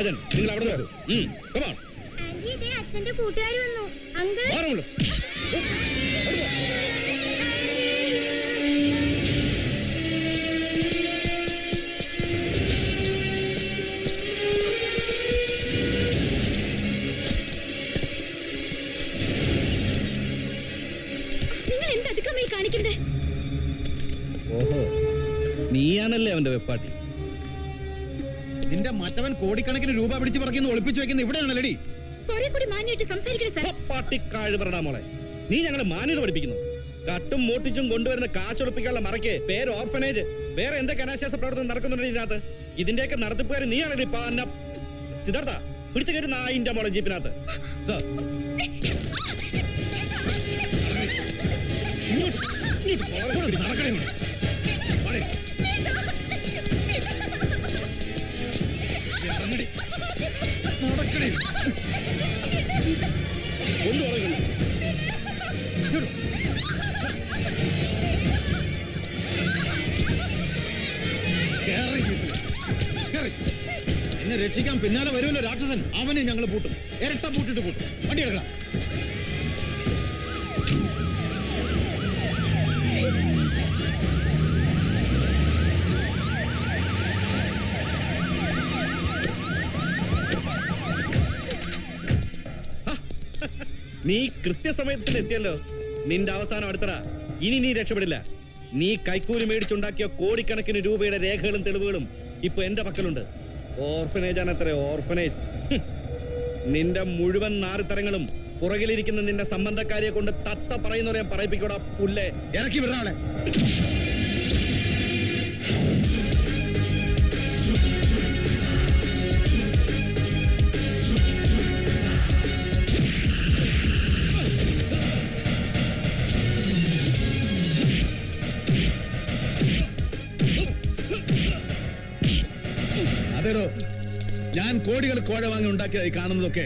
രാജൻ, നിങ്ങൾ അവിടെ വരൂ. അച്ഛന്റെ കൂട്ടുകാർ വന്നു. അങ്കിൾ കാണിക്കുന്നേ? ഓഹോ, നീയാണല്ലേ അവന്റെ വെപ്പാട്ടി. നിന്റെ മറ്റവൻ കോടിക്കണക്കിന് രൂപ പിടിച്ച് പറക്കുന്ന ഒളിപ്പിച്ചു വെക്കുന്ന ഇവിടെയാണല്ലേടി. കുറെ കൂടി മാന്യമായിട്ട് സംസാരിക്കണം സാർ. പട്ടിക്കാഴ് പറടാ മോളെ, നീ ഞങ്ങളെ മാന്യത പഠിപ്പിക്കുന്നു. കട്ടും മോട്ടിച്ചും കൊണ്ടുവരുന്ന കാശൊളിപ്പിക്കാനുള്ള മറയ്ക്ക് പേര് ഓർഫനേജ്. വേറെ എന്തൊക്കെ അനാശാസ പ്രവർത്തനം നടക്കുന്നുണ്ട് ഇതിനകത്ത്? ഇതിന്റെയൊക്കെ നടത്തിപ്പുകാരൻ നീയാണല്ലേ. സിദ്ധാർത്ഥ, പിടിച്ചു കയറ്റുന്ന നായിന്റെ മോളെ ജീപ്പിനകത്ത്. സാർ എന്നെ രക്ഷിക്കാൻ പിന്നാലെ വരുമല്ലോ രാക്ഷസൻ. അവനെ ഞങ്ങൾ പൂട്ടും, ഇരട്ട പൂട്ടിട്ട് പൂട്ടും. വണ്ടി എടുക്കണം. നീ കൃത്യസമയത്തിന് എത്തിയല്ലോ. നിന്റെ അവസാനം അടുത്തറ. ഇനി നീ രക്ഷപ്പെടില്ല. നീ കൈക്കൂലി മേടിച്ചുണ്ടാക്കിയ കോടിക്കണക്കിന് രൂപയുടെ രേഖകളും തെളിവുകളും ഇപ്പൊ എന്റെ പക്കലുണ്ട്. ഓർഫനേജ് ആണ് അത്ര, ഓർഫനേജ്. നിന്റെ മുഴുവൻ നാറിത്തരങ്ങളും പുറകിലിരിക്കുന്ന നിന്റെ സംബന്ധക്കാരിയെ കൊണ്ട് തത്ത പറയുന്നവരെ പറയിപ്പിക്കൂടാ പുല്ലേ. ഇറക്കി വിടാളെ. അതേടോ, ഞാൻ കോടികൾ കോഴ വാങ്ങി ഉണ്ടാക്കിയതായി കാണുന്നതൊക്കെ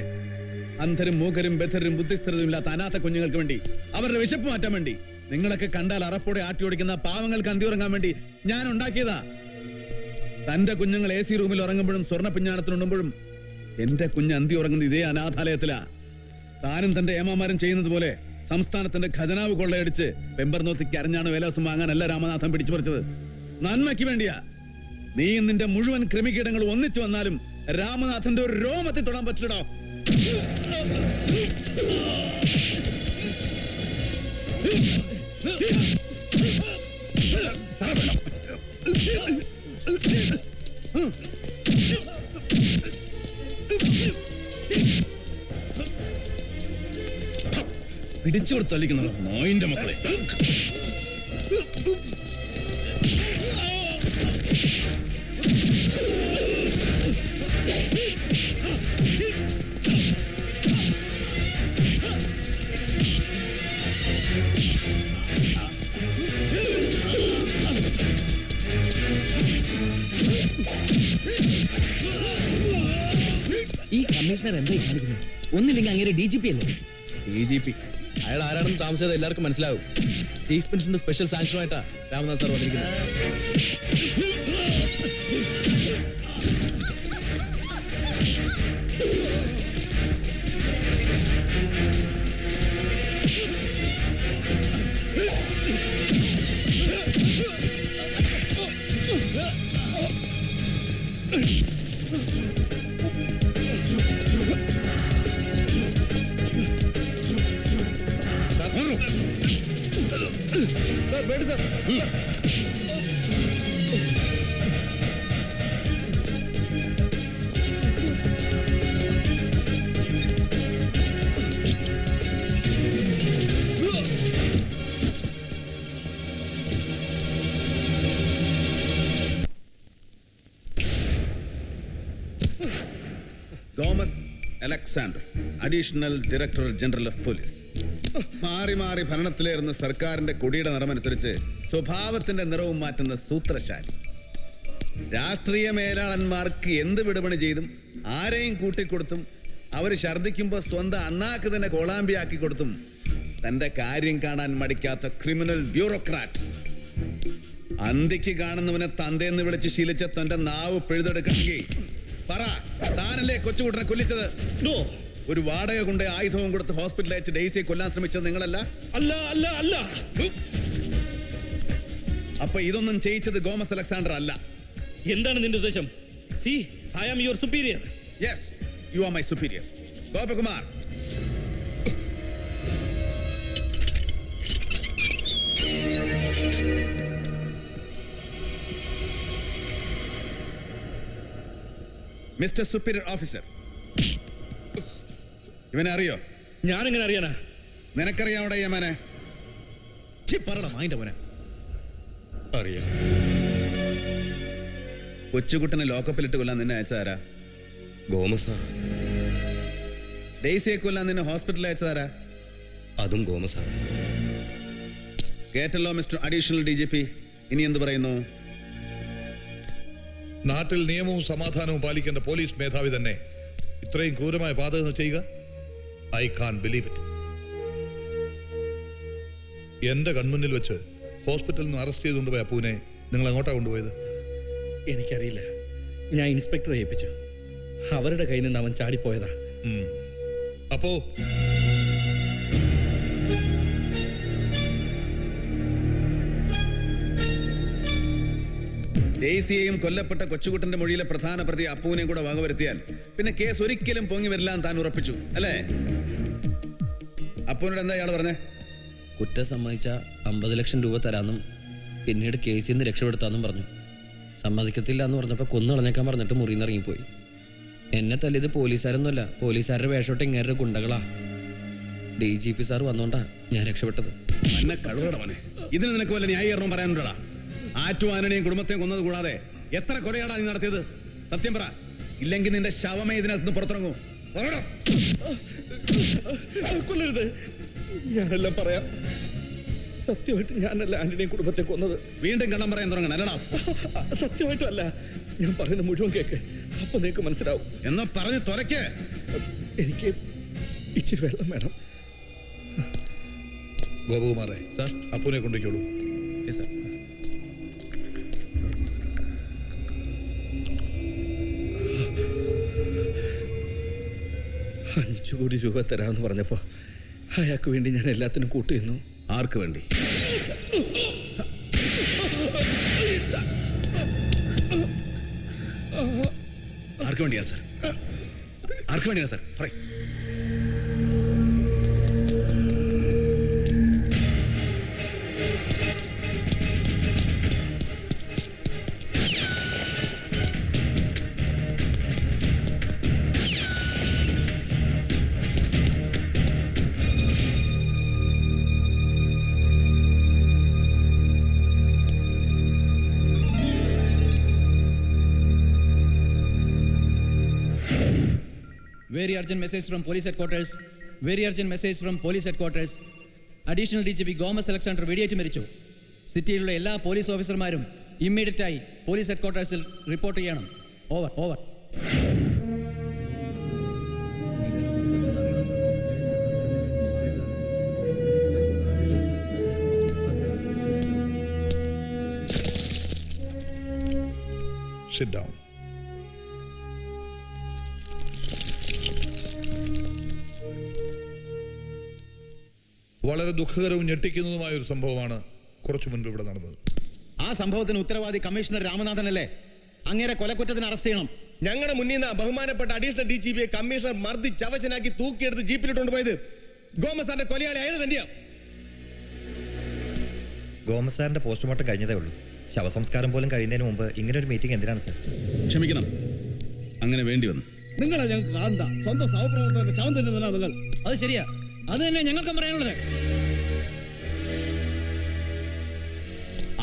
അന്ധരും മൂകരും ബദ്ധരും ബുദ്ധിസ്ഥിരതും ഇല്ലാത്ത അനാഥ കുഞ്ഞുങ്ങൾക്ക് വേണ്ടി, അവരുടെ വിശപ്പ് മാറ്റാൻ വേണ്ടി, നിങ്ങളൊക്കെ കണ്ടാൽ അറപ്പോടെ ആട്ടി ഓടിക്കുന്ന പാവങ്ങൾക്ക് അന്തി ഉറങ്ങാൻ വേണ്ടി ഞാൻ ഉണ്ടാക്കിയതാ. തന്റെ കുഞ്ഞുങ്ങൾ AC റൂമിൽ ഉറങ്ങുമ്പോഴും സ്വർണ്ണ പിഞ്ഞാണത്തിനുണ്ടുമ്പോഴും എന്റെ കുഞ്ഞ് അന്തി ഉറങ്ങുന്നത് ഇതേ അനാഥാലയത്തിലാ. താനും തന്റെ ഏമാമാരും ചെയ്യുന്നത് പോലെ സംസ്ഥാനത്തിന്റെ ഖജനാവ് കൊള്ളയടിച്ച് പെമ്പർനോത്തിക്ക് അരഞ്ഞാണ് വേലവസം വാങ്ങാനല്ല രാമനാഥൻ പിടിച്ചു പറിച്ചത്. നന്മയ്ക്ക് വേണ്ടിയാ. നീ നിന്റെ മുഴുവൻ ക്രിമികീടങ്ങൾ ഒന്നിച്ചു വന്നാലും രാമനാഥന്റെ ഒരു രോമത്തിൽ തൊടാൻ പറ്റില്ലടോ. പിടിച്ചു കൊടുത്തളിക്കുന്നു നോയിന്റെ മക്കളെ. ഈ കമ്മീഷണർ എന്തായി കാണിക്കുന്നത്? ഒന്നില്ലെങ്കിൽ അങ്ങനെ DGP അല്ലേ? DGP അയാൾ ആരാണെന്ന് താമസിച്ചത് എല്ലാവർക്കും മനസ്സിലാവും. ചീഫ് മിനിസ്റ്ററിന്റെ സ്പെഷ്യൽ സാങ്ഷനുമായിട്ടാ രാമനാഥ് സാർ വന്നിരിക്കുന്നത്. Thomas Alexander, additional director general of police. മാറി മാറി ഭരണത്തിലേറുന്ന സർക്കാരിന്റെ കൊടിയുടെ നിറമനുസരിച്ച് സ്വഭാവത്തിന്റെ നിറവും മാറ്റുന്ന സൂത്രശാലി. രാഷ്ട്രീയ മേലാളന്മാർക്ക് എന്ത് വിടുപണി ചെയ്തും ആരെയും കൂട്ടിക്കൊടുത്തും അവർ ഛർദ്ദിക്കുമ്പോൾ സ്വന്തം അണ്ണാക്ക് തന്നെ കോളാമ്പിയാക്കി കൊടുത്തും തന്റെ കാര്യം കാണാൻ മടിക്കാത്ത ക്രിമിനൽ ബ്യൂറോക്രാറ്റ്. അന്തിക്ക് കാണുന്നവനെ തന്തേന്ന് വിളിച്ച് ശീലിച്ച തന്റെ നാവ് പിഴുതെടുക്കണമെങ്കിൽ പറ, താനല്ലേ കൊച്ചുകുട്ടനെ കൊല്ലിച്ചത്? നോ. ഒരു വാടക കൊണ്ട് ആയുധവും കൊടുത്ത് ഹോസ്പിറ്റലിൽ അയച്ച് ഡെയ്സിയെ കൊല്ലാൻ ശ്രമിച്ചത് നിങ്ങളല്ല? അല്ല അല്ല അല്ല. അപ്പൊ ഇതൊന്നും ചെയ്യിച്ചത് ഗോമസ് അലക്സാണ്ടർ അല്ല. എന്താണ് നിന്റെ ഉദ്ദേശം? See, I am your superior. Yes, you are my superior. Gopakumar, mister superior officer, ഇവനെ അറിയോ? ഞാനെങ്ങനെ അറിയാനാ? നിനക്കറിയാവിടെ യമനെ? പറയണം അതിന്റെ മോനെ. അറിയാം. കൊച്ചുകുട്ടനെ ലോക്കപ്പിലിട്ട് കൊല്ലാൻ നിന്നെ അയച്ചതാരാ? ഗോമസാ. ഡെയ്സിയെ കൊല്ലാൻ നിന്നെ ഹോസ്പിറ്റലിൽ അയച്ചതാരാ? അതും ഗോമസാ. കേട്ടല്ലോ മിസ്റ്റർ അഡീഷണൽ DGP, ഇനി എന്ത് പറയുന്നു? നാട്ടിൽ നിയമവും സമാധാനവും പാലിക്കേണ്ട പോലീസ് മേധാവി തന്നെ ഇത്രയും ക്രൂരമായ പാതകം ചെയ്യുക? I can believe it. എന്റെ കൺമുന്നിൽ വെച്ച് ഹോസ്പിറ്റലിൽ നിന്ന് അറസ്റ്റ് ചെയ്തുകൊണ്ടുപോയ അപ്പൂനെ നിങ്ങൾ എങ്ങോട്ടാ കൊണ്ടുപോയത്? എനിക്കറിയില്ല. ഞാൻ ഇൻസ്പെക്ടറെ ഏൽപ്പിച്ചു. അവരുടെ കയ്യിൽ നിന്ന് അവൻ ചാടിപ്പോയതാ. അപ്പോ ഡെയ്സിയെയും കൊല്ലപ്പെട്ട കൊച്ചുകുട്ടന്റെ മൊഴിയിലെ പ്രധാന പ്രതി അപ്പുവിനെയും കൂടെ വകവരുത്തിയാൽ പിന്നെ കേസ് ഒരിക്കലും പൊങ്ങി വരില്ല താൻ ഉറപ്പിച്ചു അല്ലേ? അപ്പുവിനോട് എന്താ ഇയാൾ പറഞ്ഞേ? കുറ്റം സമ്മതിച്ച 50 ലക്ഷം രൂപ തരാമെന്നും പിന്നീട് കേസിൽ നിന്ന് രക്ഷപ്പെടുത്താമെന്നും പറഞ്ഞു. സമ്മതിക്കത്തില്ല എന്ന് പറഞ്ഞപ്പോൾ കൊന്നു കളഞ്ഞേക്കാൻ പറഞ്ഞിട്ട് മുറിയിൽ നിന്ന് ഇറങ്ങിപ്പോയി. എന്നെ തല്ലിയത് പോലീസുകാരൊന്നുമല്ല, പോലീസുകാരുടെ വേഷോട്ട് ഇങ്ങേരുടെ ഗുണ്ടകളാ. DGP സാർ വന്നോണ്ടാ ഞാൻ രക്ഷപ്പെട്ടത്. എന്നെ കഴുകണവനെ, ഇതിന് നിനക്ക് വല്ല ന്യായീകരണം പറയാനുണ്ടോടാ? ആറ്റുവാനനെയും കുടുംബത്തെയും കൊന്നത് കൂടാതെ എത്ര കൊലയാടാ നീ നടത്തിയത്? സത്യം പറ, ഇല്ലെങ്കിൽ നിന്റെ ശവമേ ഇതിനകത്ത് പുറത്തിറങ്ങൂ. കൊല്ലരുത്. ഞാനെല്ലാം പറയാം. സത്യമായിട്ട് ഞാനല്ല ആന്റണിയും കുടുംബത്തെ കൊന്നത്. വീണ്ടും കള്ളം പറയാൻ തുടങ്ങണം അല്ലടാ? സത്യമായിട്ടല്ല. ഞാൻ പറയുന്ന മുഴുവൻ കേക്ക്, അപ്പൊ നിനക്ക് മനസ്സിലാവും. എന്നാ പറഞ്ഞു തുറയ്ക്ക്. എനിക്ക് ഇച്ചിരി വെള്ളം വേണം. ഗോപകുമാറെ, സാർ, അപ്പൂനെ കൊണ്ടുപോയിക്കോളൂ. Yes sir. 5 കോടി രൂപ തരാമെന്ന് പറഞ്ഞപ്പോ അയാൾക്ക് വേണ്ടി ഞാൻ എല്ലാത്തിനും കൂട്ടുന്നു. ആർക്ക് വേണ്ടി? ആർക്ക് വേണ്ടിയാണ് സാർ? ആർക്ക് വേണ്ടിയാണ് സാർ? പറയ്. Very urgent message from police headquarters. Very urgent message from police headquarters. Additional DGP Gomez Alexander വെടിയേറ്റ് മരിച്ചു. സിറ്റിയിലുള്ള എല്ലാ പോലീസ് ഓഫീസർമാരും ഇമ്മീഡിയറ്റായി പോലീസ് ഹെഡ്ക്വാർട്ടേഴ്സിൽ റിപ്പോർട്ട് ചെയ്യണം. Over over. Sit down. വളരെ ദുഃഖകരവും ഞെട്ടിക്കുന്നതുമായ ഒരു സംഭവമാണ് കുറച്ചു മുൻപ് ഇവിടെ നടന്നത്. ആ സംഭവത്തിന് ഉത്തരവാദി കമ്മീഷണർ രാമനാഥനല്ലേ? അങ്ങേരെ കൊലക്കുറ്റത്തിന് അറസ്റ്റ് ചെയ്യണം. ഞങ്ങളുടെ മുന്നിൽ നിന്ന് ബഹുമാനപ്പെട്ട അഡീഷണൽ DGP കമ്മീഷണർ മർദ്ദി ചവച്ചനാക്കി തൂക്കിയെടുത്ത് ജീപ്പിലിട്ടുണ്ട് പോയത് ഗോമസാറിന്റെ കൊലയാളി അയാൾ തന്നെയാ. ഗോമസാറിന്റെ പോസ്റ്റ്മോർട്ടം കഴിഞ്ഞതേ ഉള്ളൂ. ശവസംസ്കാരം പോലും കഴിയുന്നതിന് മുമ്പ് ഇങ്ങനെ ഒരു മീറ്റിംഗ് എന്തിനാണ് സർ? ക്ഷമിക്കണം, അങ്ങനെ വേണ്ടി വന്നു. നിങ്ങളെ ഞങ്ങൾക്ക് കാന്ത സ്വന്തം സഹപ്രവർത്തകരുടെ ശവം തന്നെയല്ല നിങ്ങൾ. അത് ശരിയാ, അത് തന്നെ ഞങ്ങൾക്കും പറയാനുള്ളത്.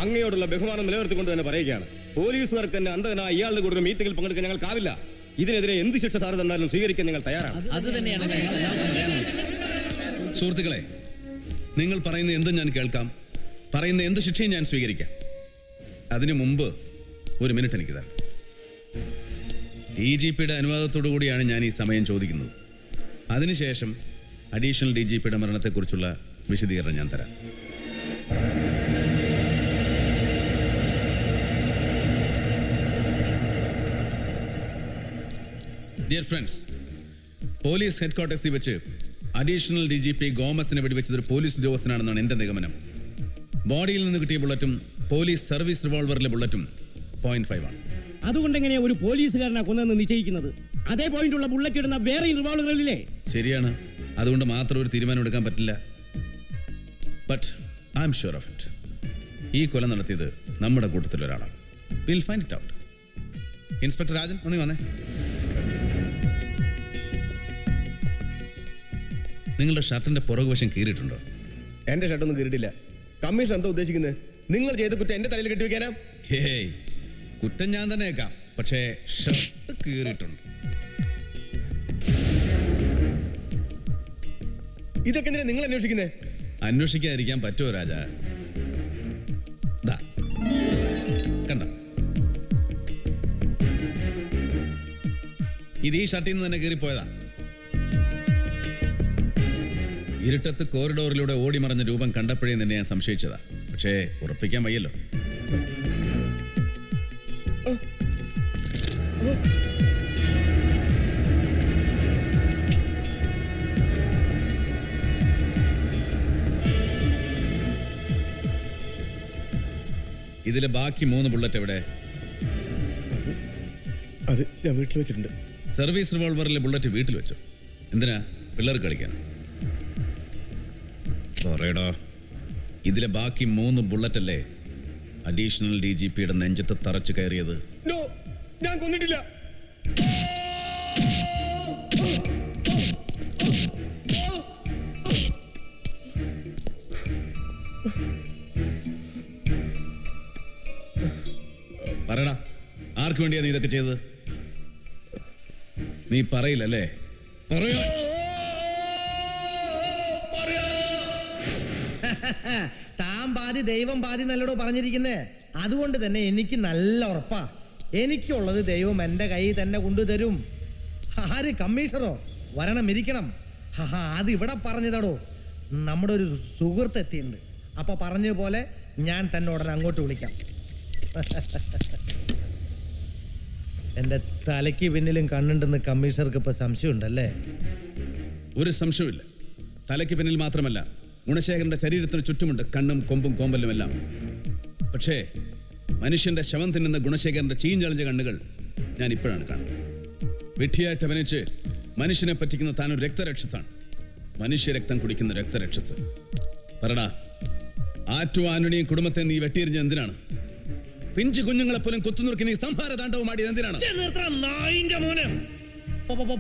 അങ്ങയോടുള്ള ബഹുമാനം നിലനിർത്തിക്കൊണ്ട് തന്നെ പറയുകയാണ്, പോലീസുകാർക്ക് തന്നെ അന്ധനായ ഇയാളുടെ കൂടെ ഒരു മീറ്റിംഗിൽ പങ്കെടുക്കാൻ ഞങ്ങൾക്കാവില്ല. ഇതിനെതിരെ എന്ത് ശിക്ഷ സാറ് തന്നാലും സ്വീകരിക്കാൻ ഞങ്ങൾ തയ്യാറാണ്. അത് തന്നെയാണ് ഞങ്ങൾക്കും പറയാനുള്ളത്. സുഹൃത്തുക്കളെ, നിങ്ങൾ പറയുന്ന എന്തും ഞാൻ കേൾക്കാം, പറയുന്ന എന്ത് ശിക്ഷയും ഞാൻ സ്വീകരിക്കാം. അതിനു മുമ്പ് ഒരു മിനിറ്റ് എനിക്ക് തരണം. DGPയുടെ അനുവാദത്തോടു കൂടിയാണ് ഞാൻ ഈ സമയം ചോദിക്കുന്നത്. അതിനുശേഷം അഡീഷണൽ DGPയുടെ മരണത്തെക്കുറിച്ചുള്ള വിശദീകരണം ഞാൻ തരാം. ഡിയർ ഫ്രണ്ട്സ്, പോലീസ് ഹെഡ്ക്വാർട്ടേഴ്സിൽ വെച്ച് അഡീഷണൽ DGP ഗോമസിനെ വെടിവെച്ചത് ഒരു പോലീസ് ഉദ്യോഗസ്ഥനാണെന്നാണ് എന്റെ നിഗമനം. ബോഡിയിൽ നിന്ന് കിട്ടിയ ബുള്ളറ്റും പോലീസ് സർവീസ് റിവോൾവറിലെ ബുള്ളറ്റും 0.5 ആണ്. അതുകൊണ്ട് എങ്ങനെയാ ഒരു പോലീസുകാരനെ കൊന്നെന്ന് നിശ്ചയിക്കുന്നത്? അതേ പോയിന്റുള്ള ബുള്ളറ്റ് ഇടുന്ന വേറെ റിവോൾവറുകളില്ലേ? ശരിയാണ്, അതുകൊണ്ട് മാത്രം ഒരു തീരുമാനം എടുക്കാൻ പറ്റില്ല. But I am sure of it. ഈ കൊല നടത്തിയത് നമ്മുടെ കൂട്ടത്തിലൊരാളാണ്. Will find it out. Inspector Rajan, ഒന്ന് വന്നേ. നിങ്ങളുടെ ഷർട്ടിന്റെ പുറകുവശം കീറിയിട്ടുണ്ടോ? എന്റെ ഷർട്ടൊന്നും കീറിയിട്ടില്ല. കമ്മീഷൻ എന്താ ഉദ്ദേശിക്കുന്നത്? നിങ്ങൾ ചെയ്ത കുറ്റം എന്റെ തലയിൽ കെട്ടിവെക്കാനാ? ഹേയ്, കുറ്റം ഞാൻ തന്നെ ഏക്കാം, പക്ഷേ ഷർട്ട് കീറിയിട്ടുണ്ട്. ഇതൊക്കെ എന്തിനാ നിങ്ങൾ അന്വേഷിക്കുന്നേ? അന്വേഷിക്കാതിരിക്കാൻ പറ്റുമോ രാജ? ദാ, കണ്ടോ? ഇത് ഈ ഷർട്ടിൽ നിന്ന് തന്നെ കീറിപ്പോയതാ. ഇരുട്ടത്ത് കോറിഡോറിലൂടെ ഓടി മറഞ്ഞ രൂപം കണ്ടപ്പോഴേ നിന്നെ ഞാൻ സംശയിച്ചതാ. പക്ഷേ ഉറപ്പിക്കാൻ വയ്യല്ലോ. ഇതിലെ ബാക്കി 3 ബുള്ളറ്റ് എവിടെ? അത് ഞാൻ വീട്ടിൽ വെച്ചിട്ടുണ്ട്. സർവീസ് റിവോൾവറിലെ ബുള്ളറ്റ് വീട്ടിൽ വെച്ചോ? എന്തിനാ? പിള്ളേർ കളിക്കാൻ? പറയടാ. ഇതിലെ ബാക്കി 3 ബുള്ളറ്റ് അല്ലേ അഡീഷണൽ DGPയുടെ നെഞ്ചത്ത് തറച്ചു കയറിയത്? ഞാൻ കൊന്നിട്ടില്ല. പറയടാ, ആർക്ക് വേണ്ടിയാ നീ ഇതൊക്കെ ചെയ്തത്? നീ പറയില്ലല്ലേ? പറയോ? താൻ പാതി ദൈവം പാതി നല്ലടോ പറഞ്ഞിരിക്കുന്നേ. അതുകൊണ്ട് തന്നെ എനിക്ക് നല്ല ഉറപ്പാ, എനിക്കുള്ളത് ദൈവം എന്റെ കയ്യിൽ തന്നെ കൊണ്ടുതരും. ആര്? കമ്മീഷണറോ? വരണം, ഇരിക്കണം. അത് ഇവിടെ പറഞ്ഞതടോ. നമ്മുടെ ഒരു സുഹൃത്ത് എത്തിയിട്ടുണ്ട്. അപ്പൊ പറഞ്ഞതുപോലെ ഞാൻ തന്നെ ഉടനെ അങ്ങോട്ട് വിളിക്കാം. എന്റെ തലയ്ക്ക് പിന്നിലും കണ്ണുണ്ടെന്ന് കമ്മീഷണർക്ക് ഇപ്പൊ സംശയമുണ്ടല്ലേ? ഒരു സംശയമില്ല. തലയ്ക്ക് പിന്നിൽ മാത്രമല്ല, ഗുണശേഖരന്റെ ശരീരത്തിന് ചുറ്റുമുണ്ട് കണ്ണും കൊമ്പും കോമ്പലും എല്ലാം. പക്ഷേ മനുഷ്യന്റെ ശവം തിന്നുന്ന ഗുണശേഖരന്റെ ചീഞ്ഞളിഞ്ഞ കണ്ണുകൾ ഞാൻ ഇപ്പോഴാണ് കാണുന്നത്. വിഡ്ഢിയായിട്ട് അഭിനയിച്ച് മനുഷ്യനെ പറ്റിക്കുന്ന താനൊരു രക്തരക്ഷസാണ്. മനുഷ്യരക്തം കുടിക്കുന്ന രക്തരക്ഷസ്. പറടാ, ആറ്റു ആന്റണിയും കുടുംബത്തെ നീ വെട്ടിയെറിഞ്ഞ എന്തിനാണ്? പിഞ്ചു കുഞ്ഞുങ്ങളെ പോലും കുത്തുനുറുക്കി നീ സംഹാര താണ്ഡവമാടിയത് എന്തിനാണ്?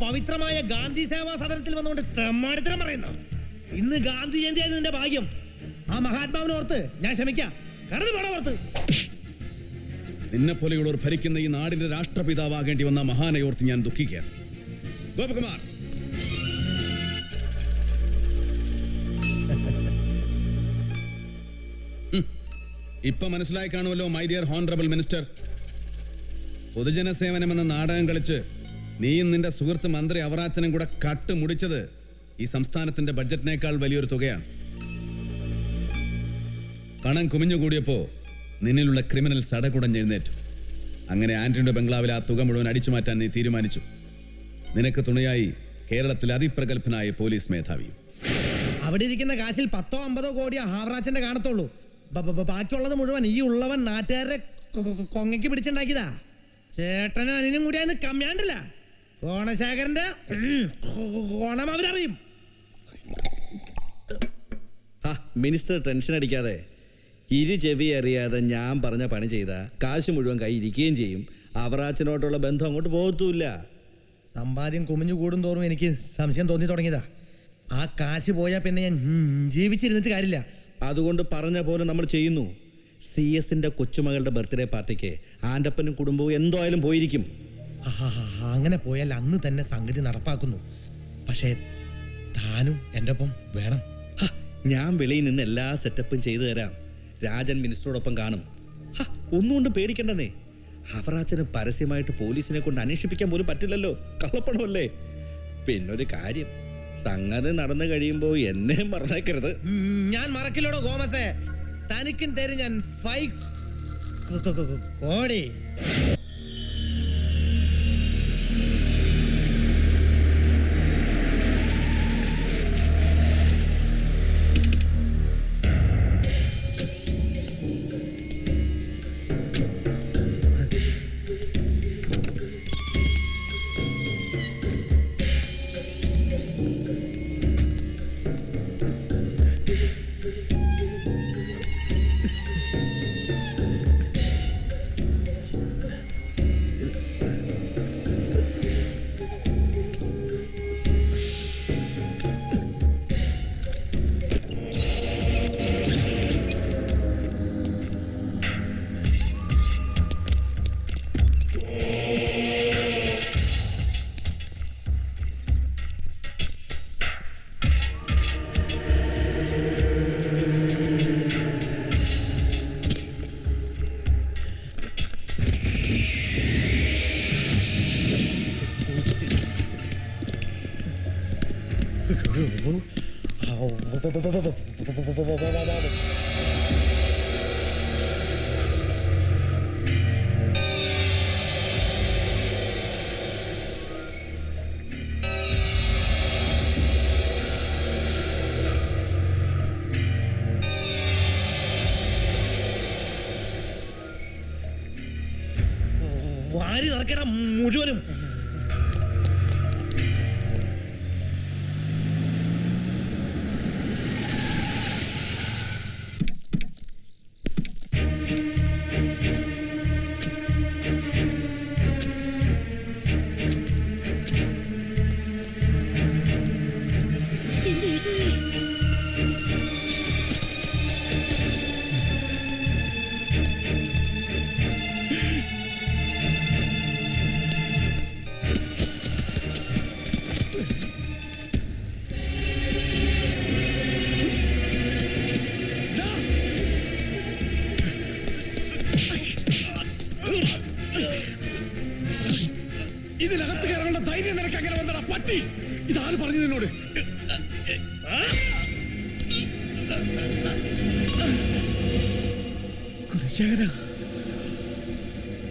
പവിത്രമായ ഗാന്ധി സേവാ സദനത്തിൽ വന്നുകൊണ്ട് തെമ്മാടിത്തരം പറയുന്നു. ഇന്ന് ഗാന്ധി ജയന്തി ആയിരുന്നു നിന്റെ ഭാഗ്യം. ആ മഹാത്മാവിനെ ഓർത്ത് ഞാൻ ക്ഷമിക്കാം. കടന്നു പോടാ പുറത്ത്. നിന്നെ പോലെയുള്ളവർ ഭരിക്കുന്ന ഈ നാടിന്റെ രാഷ്ട്രപിതാവാകേണ്ടി വന്ന മഹാനെ ഓർത്ത് ഞാൻ ദുഃഖിക്കുകയാണ്. ഗോപകുമാർ, ഇപ്പൊ മനസ്സിലായി കാണുമല്ലോ മൈ ഡിയർ ഹോണറബിൾ മിനിസ്റ്റർ. പൊതുജന സേവനം എന്ന നാടകം കളിച്ച് നീയും നിന്റെ സുഹൃത്ത് മന്ത്രി അവറാച്ചനും കൂടെ കട്ട് മുടിച്ചത് ഈ സംസ്ഥാനത്തിന്റെ ബഡ്ജറ്റിനേക്കാൾ വലിയൊരു തുകയാണ്. പണം കുമിഞ്ഞുകൂടിയപ്പോ നിന്നിലുള്ള ക്രിമിനൽ സടകുടഞ്ഞെഴുന്നേറ്റു. അങ്ങനെ ആന്റണിയുടെ ബംഗ്ലാവിൽ ആ തുക മുഴുവൻ അടിച്ചു മാറ്റാൻ നീ തീരുമാനിച്ചു. നിനക്ക് തുണയായി കേരളത്തിലെ അതിപ്രഗത്ഭനായ പോലീസ് മേധാവിയും. അവിടെ ഇരിക്കുന്ന കാശിൽ 10-50 കോടി ഹാവറാച്ചന്റെ കാണത്തുള്ളൂ. ബാക്കിയുള്ളത് മുഴുവൻ ഈ ഉള്ളവൻ നാട്ടുകാരെ കൊങ്ങയ്ക്ക് പിടിച്ചുണ്ടാക്കിയതാ. ചേട്ടനും അനിനും കൂടിയാന്ന് കമ്മിയാണ്ടില്ല. ഗുണശേഖരന്റെ ഗുണം അവരറിയും. മിനിസ്റ്റർ ടെൻഷൻ അടിക്കാതെ, ഇരു ചെവി അറിയാതെ ഞാൻ പറഞ്ഞ പണി ചെയ്ത കാശ് മുഴുവൻ കൈ ഇരിക്കുകയും ചെയ്യും. അവറാച്ചനോട്ടുള്ള ബന്ധം അങ്ങോട്ട് പോകത്തുമില്ല. സമ്പാദ്യം കുമിഞ്ഞു കൂടും തോറും എനിക്ക് സംശയം തോന്നി തുടങ്ങിയതാ. ആ കാശ് പോയാൽ പിന്നെ ഞാൻ ജീവിച്ചിരുന്നിട്ട് കാര്യമില്ല. അതുകൊണ്ട് പറഞ്ഞ പോലെ നമ്മൾ ചെയ്യുന്നു. CS-ന്റെ കൊച്ചുമകളുടെ ബർത്ത്ഡേ പാർട്ടിക്ക് ആൻ്റപ്പനും കുടുംബവും എന്തായാലും പോയിരിക്കും. അങ്ങനെ പോയാൽ അന്ന് തന്നെ സംഗതി നടപ്പാക്കുന്നു. പക്ഷേ താനും എൻ്റെ ഒപ്പം വേണം. ഞാൻ വെളിയിൽ നിന്ന് എല്ലാ സെറ്റപ്പും ചെയ്തു തരാം. രാജൻ മിനിസ്റ്ററോടൊപ്പം കാണും. ഒന്നുകൊണ്ട് പേടിക്കണ്ടെന്നേ. അവറാച്ചന് പരസ്യമായിട്ട് പോലീസിനെ കൊണ്ട് അന്വേഷിപ്പിക്കാൻ പോലും പറ്റില്ലല്ലോ. കള്ളപ്പണമല്ലേ. പിന്നൊരു കാര്യം, സംഗതി നടന്നു കഴിയുമ്പോ എന്നെ മറന്നേക്കരുത്. ഞാൻ മറക്കില്ലോടോ ഗോമസേ. തനിക്കും തരും ഞാൻ 5 കോടി. വാരി നടക്കണം മുഴുവനും. എന്റെ ഈശോയെ, ഇതിനകത്ത് കയറാനുള്ള ധൈര്യം നിനക്ക് അങ്ങനെ വന്നടാ പട്ടി. ഇതാര് പറഞ്ഞു നിന്നോട്?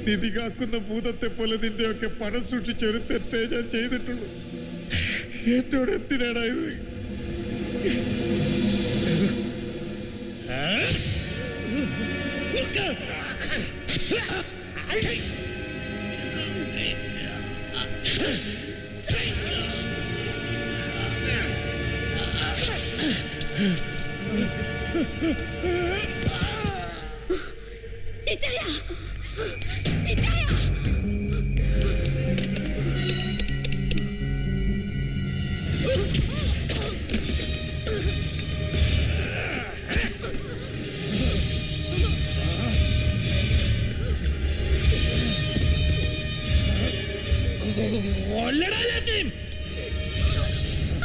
നിധി കാക്കുന്ന ഭൂതത്തെ പോലെ നിന്റെയൊക്കെ പണം സൂക്ഷിച്ചൊരു തെറ്റേ ഞാൻ ചെയ്തിട്ടുള്ളൂ. എന്നോട് എന്തിനാണ് ഇത്? ഇച്ചായ, ഇച്ചായ.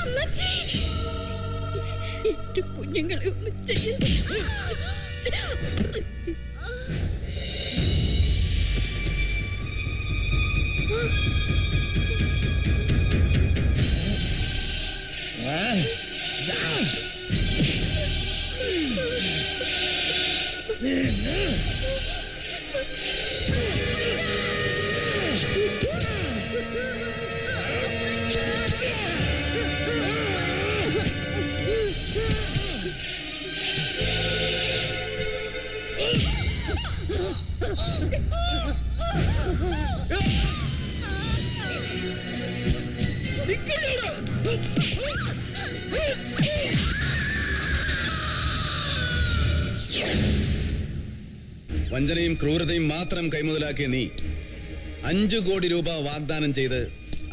അമ്മച്ചി, എന്റെ കുഞ്ഞുങ്ങളെ ഒന്ന് ചെയ്യരുത്. വഞ്ചനയും ക്രൂരതയും മാത്രം കൈമുതലാക്കിയ നീ 5 കോടി രൂപ വാഗ്ദാനം ചെയ്ത്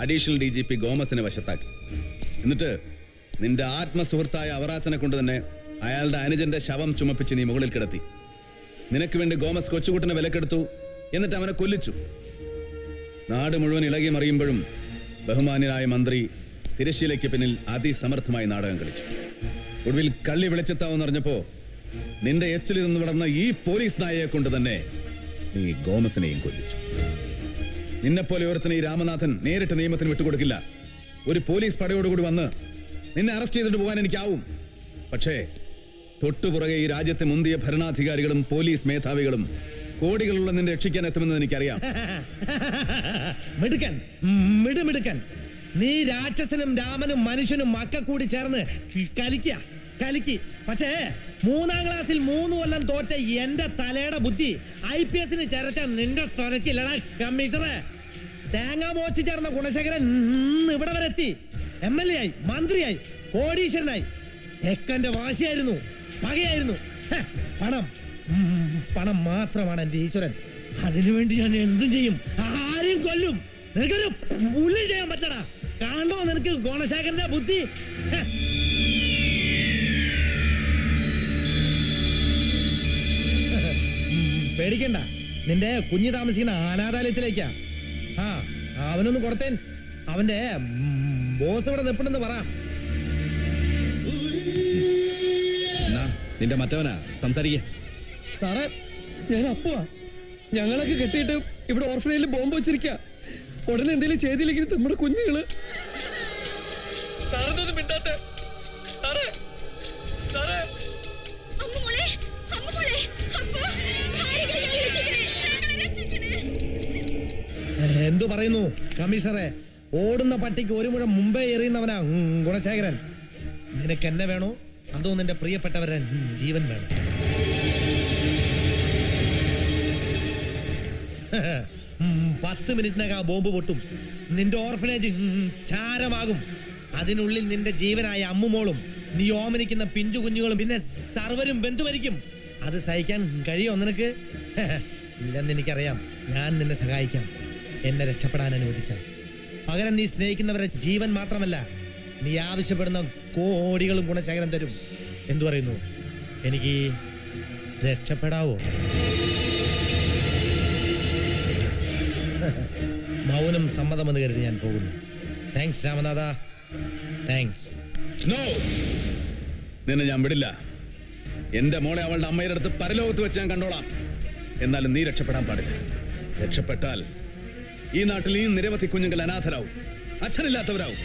അഡീഷണൽ DGP ഗോമസിനെ വശത്താക്കി. എന്നിട്ട് നിന്റെ ആത്മസുഹൃത്തായ അവറാച്ചനെ കൊണ്ട് തന്നെ അയാളുടെ അനുജന്റെ ശവം ചുമപ്പിച്ച് നീ മുകളിൽ കിടത്തി. നിനക്ക് വേണ്ടി ഗോമസ് കൊച്ചുകുട്ടനെ വിലക്കെടുത്തു. എന്നിട്ട് അവനെ കൊല്ലിച്ചു. നാട് മുഴുവൻ ഇളകി മറിയുമ്പോഴും ബഹുമാന്യനായ മന്ത്രി തിരശ്ശീലയ്ക്ക് പിന്നിൽ അതിസമർത്ഥമായി നാടകം കളിച്ചു. ഒടുവിൽ കള്ളി വിളിച്ചെത്താവെന്നറിഞ്ഞപ്പോ നിന്റെ എച്ചിൽ നിന്ന് വളർന്ന ഈ പോലീസ് നായയെ കൊണ്ട് തന്നെ നീ ഗോമസിനെയും കൊല്ലിച്ചു. നിന്നെപ്പോലെ ഒരുത്തനെ ഈ രാമനാഥൻ നേരിട്ട് നിയമത്തിന് വിട്ടുകൊടുക്കില്ല. ഒരു പോലീസ് പടയോടുകൂടി വന്ന് നിന്നെ അറസ്റ്റ് ചെയ്തിട്ട് പോകാൻ എനിക്കാവും. പക്ഷേ തൊട്ടുപുറകെ ഈ രാജ്യത്തെ മുന്തിയ ഭരണാധികാരികളും പോലീസ് മേധാവികളും കോടികളുള്ള നിന്നെ രക്ഷിക്കാൻ എത്തുമെന്ന് എനിക്കറിയാം. മിടുക്കൻ, മിടുമിടുക്കൻ. നീ രാക്ഷസനും രാമനും മനുഷ്യനും മക്ക കൂടി ചേർന്ന് കലിക്ക്. പക്ഷേ 3-ാം ക്ലാസ്സിൽ 3 കൊല്ലം തോറ്റ എന്റെ തലയുടെ ബുദ്ധി IPS ചേർച്ച നിന്റെ തലക്കില്ലടാ കമ്മീഷണറെ. തേങ്ങ മോച്ച് ചേർന്ന ഗുണശേഖരൻ ഇവിടെ വരെ എത്തി. MLA ആയി, മന്ത്രിയായി, കോടീശ്വരനായി. തെക്കന്റെ വാശിയായിരുന്നു, പകയായിരുന്നു. പണം മാത്രമാണ് എന്റെ ഈശ്വരൻ. അതിനുവേണ്ടി ഞാൻ എന്തും ചെയ്യും, ആരെയും കൊല്ലും. നിനക്കൊരു പുല്ലും ചെയ്യാൻ പറ്റടാ. കാണോ നിനക്ക് ഗുണശേഖരന്റെ ബുദ്ധി? പേടിക്കണ്ട, നിന്റെ കുഞ്ഞ് താമസിക്കുന്ന അനാഥാലയത്തിലേക്കാ. അവനൊന്ന് കൊടുത്തേൻ. അവന്റെ ബോസ് ഇവിടെ നിൽപ്പുണ്ടെന്ന് പറ. നിന്റെ മറ്റവനാ സംസാരിക്ക. സാറേ, ഞാൻ അപ്പുവാ. ഞങ്ങളൊക്കെ കെട്ടിയിട്ട് ഇവിടെ ഓർഫനേജിൽ ബോംബ് വെച്ചിരിക്ക. ഉടനെ എന്തെങ്കിലും ചെയ്തില്ലെങ്കിൽ നമ്മുടെ കുഞ്ഞുങ്ങള്. സാറൊന്നും മിണ്ടാത്ത എന്തു പറയുന്നു കമ്മീഷണറെ? ഓടുന്ന പട്ടിക്ക് ഒരു മുഴം മുമ്പേ എറിയുന്നവനാ ഗുണശേഖരൻ. നിനക്ക് എന്നെ വേണോ അതോ നിന്റെ പ്രിയപ്പെട്ടവരെ ജീവൻ വേണോ? 10 മിനിറ്റിനകം ആ ബോംബ് പൊട്ടും. നിന്റെ ഓർഫനേജ് ചാരമാകും. അതിനുള്ളിൽ നിന്റെ ജീവനായ അമ്മുമോളും നീ ഓമനിക്കുന്ന പിഞ്ചു കുഞ്ഞുങ്ങളും പിന്നെ സർവരും ബന്ധുവരിക്കും. അത് സഹിക്കാൻ കഴിയോ നിനക്ക്? ഇല്ലെന്ന് എനിക്കറിയാം. ഞാൻ നിന്നെ സഹായിക്കാം, എന്നെ രക്ഷപ്പെടാൻ അനുവദിച്ചാൽ. പകരം നീ സ്നേഹിക്കുന്നവരെ ജീവൻ മാത്രമല്ല, നീ ആവശ്യപ്പെടുന്ന കോടികളും ഗുണശേഖരൻ തരും. എന്തു പറയുന്നു? എനിക്ക് രക്ഷപ്പെടാവോ? മൗനം സമ്മതമെന്ന് കരുതി ഞാൻ പോകുന്നു. Thanks Ramanatha, thanks. നോ, നിന്നെ ഞാൻ വിടില്ല. എന്റെ മോളെ അവളുടെ അമ്മയുടെ അടുത്ത് പരലോകത്ത് വെച്ച് ഞാൻ കണ്ടോളാം. എന്നാലും നീ രക്ഷപ്പെടാൻ പാടില്ല. രക്ഷപ്പെട്ടാൽ ഈ നാട്ടിൽ ഈ നിരവധി കുഞ്ഞുങ്ങൾ അനാഥരാവും, അച്ഛനില്ലാത്തവരാവും.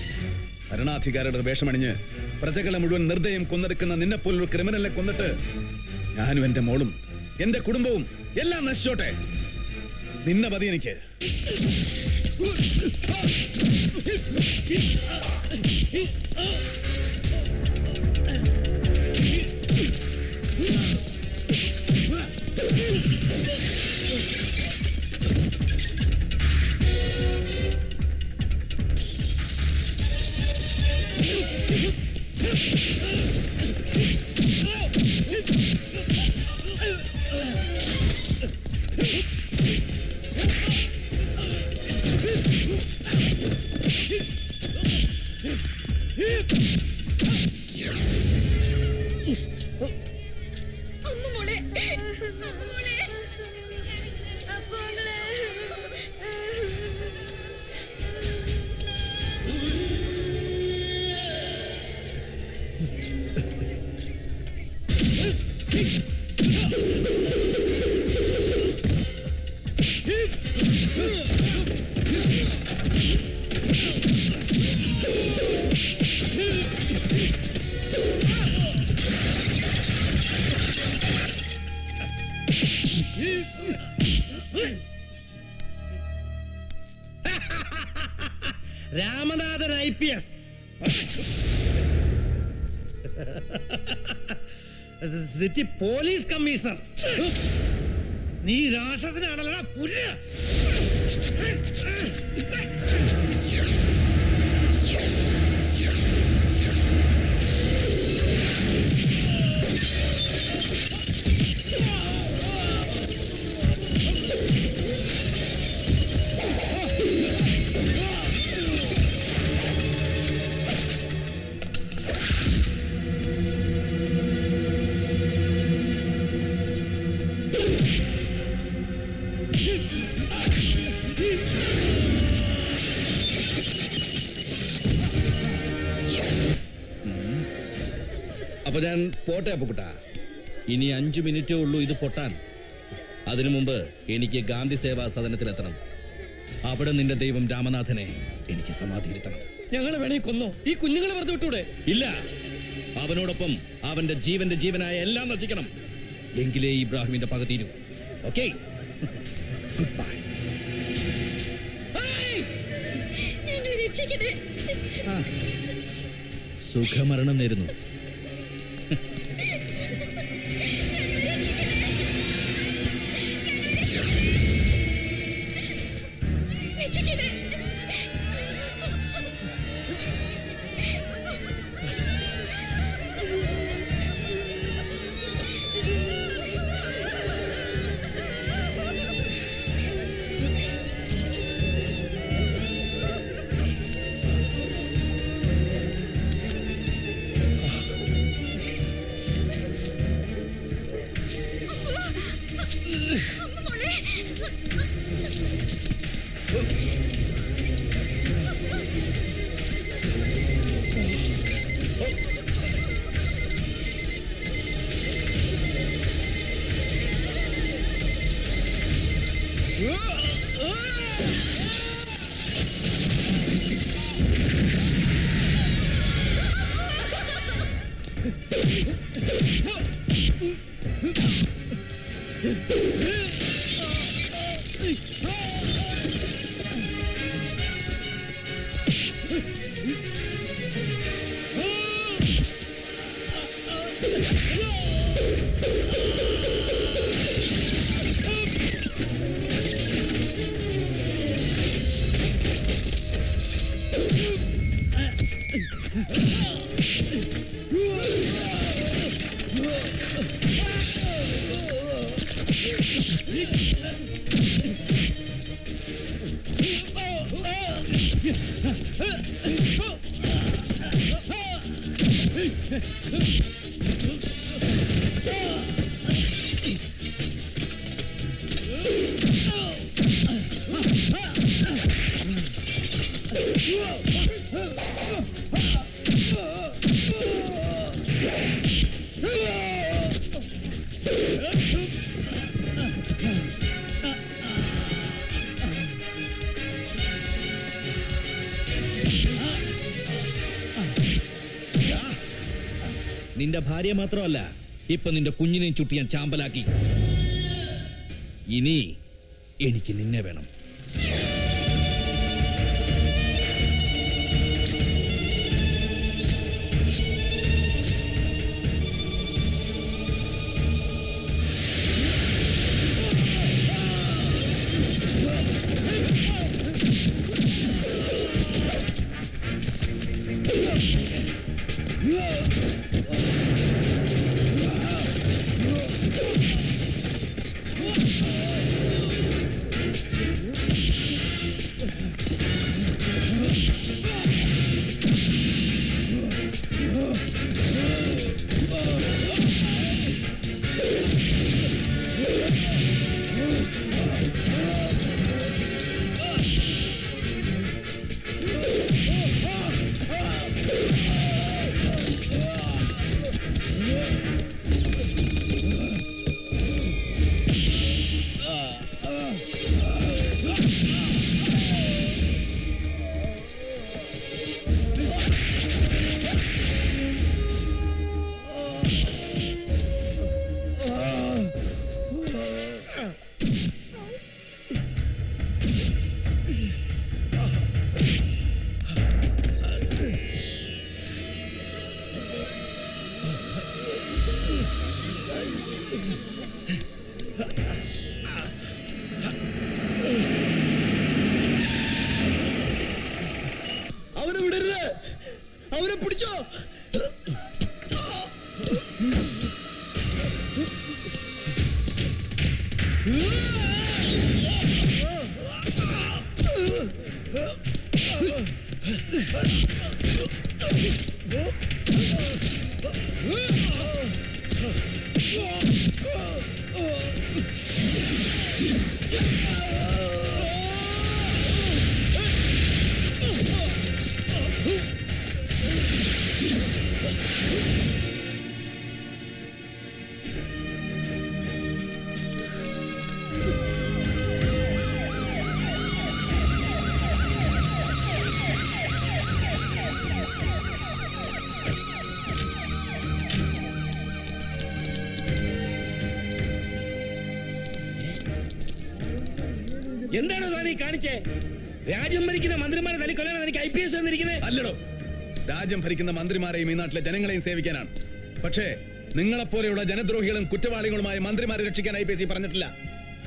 ഭരണാധികാരിയുടെ വേഷമണിഞ്ഞ് പ്രജകളെ മുഴുവൻ നിർദ്ദയം കൊന്നെടുക്കുന്ന നിന്നെപ്പോലൊരു ക്രിമിനലിനെ കൊന്നിട്ട് ഞാനും എന്റെ മോളും എന്റെ കുടുംബവും എല്ലാം നശിച്ചോട്ടെ. നിന്നെ മതി എനിക്ക്. Ramanathan IPS, city police commissioner. നീ രാക്ഷസനാണല്ലോ പുല്ല്. അപ്പൊ ഞാൻ പോട്ടെ അപ്പുക്കുട്ട. ഇനി 5 മിനിറ്റേ ഉള്ളൂ ഇത് പൊട്ടാൻ. അതിനു മുമ്പ് എനിക്ക് ഗാന്ധി സേവാ സദനത്തിലെത്തണം. അവിടെ നിന്റെ ദൈവം രാമനാഥനെ എനിക്ക് സമാധിയിരുത്തണം. ഞങ്ങളെ വേണേ കൊന്നോ, ഈ കുഞ്ഞുങ്ങളെ വെറുതെ വിട്ടൂടെ? ഇല്ല, അവനോടൊപ്പം അവന്റെ ജീവന്റെ ജീവനായ എല്ലാം നശിക്കണം. എങ്കിലേ ഇബ്രാഹിമിന്റെ പക തീരൂ. Okay, good bye. സുഖമരണം നേരുന്നു. നിന്റെ ഭാര്യ മാത്രമല്ല, ഇപ്പൊ നിന്റെ കുഞ്ഞിനെയും ചുട്ടി ഞാൻ ചാമ്പലാക്കി. ഇനി എനിക്ക് നിന്നെ വേണം. അവനെ വിടരുത്, അവനെ പിടിച്ചോ. എന്താണ് താനീ കാണിച്ചേ? രാജ്യം ഭരിക്കുന്ന മന്ത്രിമാരെ തനിക്കൊല്ലാനാണ് എനിക്ക് IPS തന്നിരിക്കുന്നത്. അല്ലടോ, രാജ്യം ഭരിക്കുന്ന മന്ത്രിമാരെയും ഈ നാട്ടിലെ ജനങ്ങളെയും സേവിക്കാനാണ്. പക്ഷേ നിങ്ങളെപ്പോലെയുള്ള ജനദ്രോഹികളും കുറ്റവാളികളുമായ മന്ത്രിമാരെ രക്ഷിക്കാൻ IPS പറഞ്ഞിട്ടില്ല.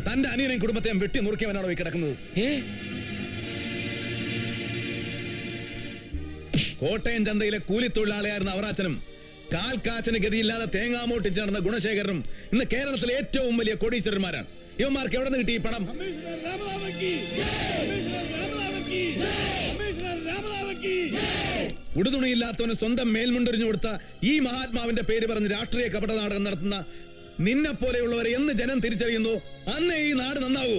തന്റെ അനിയനെയും കുടുംബത്തെയും വെട്ടി നുറുക്കിയവനാണോ ഈ കിടക്കുന്നത്? കോട്ടയം ചന്തയിലെ കൂലിത്തൊഴിലാളിയായിരുന്ന അവറാച്ചനും കാൽക്കാച്ചന് ഗതിയില്ലാതെ തേങ്ങാമോട്ടിച്ച് നടന്ന ഗുണശേഖരനും ഇന്ന് കേരളത്തിലെ ഏറ്റവും വലിയ കോടീശ്വരന്മാരാണ്. ഇവന്മാർക്ക് എവിടെ നിന്ന് കിട്ടി ഈ പണം? ഉടുതുണിയില്ലാത്തവന് സ്വന്തം മേൽമുണ്ടൊരിഞ്ഞു കൊടുത്ത ഈ മഹാത്മാവിന്റെ പേര് പറഞ്ഞ് രാഷ്ട്രീയ കപട നാടകം നടത്തുന്ന നിന്നെ പോലെയുള്ളവരെ എന്ന് ജനം തിരിച്ചറിയുന്നു, അന്നേ ഈ നാട് നന്നാവൂ.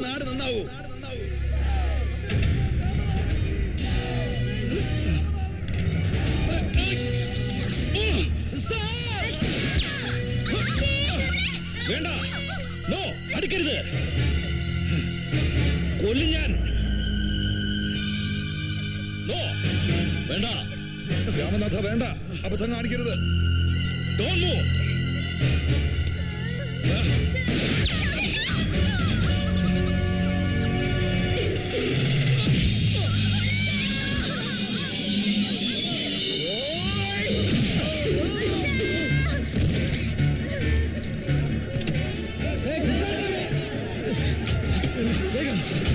വേണ്ട, നോ, അടുക്കരുത്, കൊല്ലും ഞാൻ. നോ, വേണ്ട രാമനാഥ, വേണ്ട, അബദ്ധം കാണിക്കരുത്. Don't move. വേഗം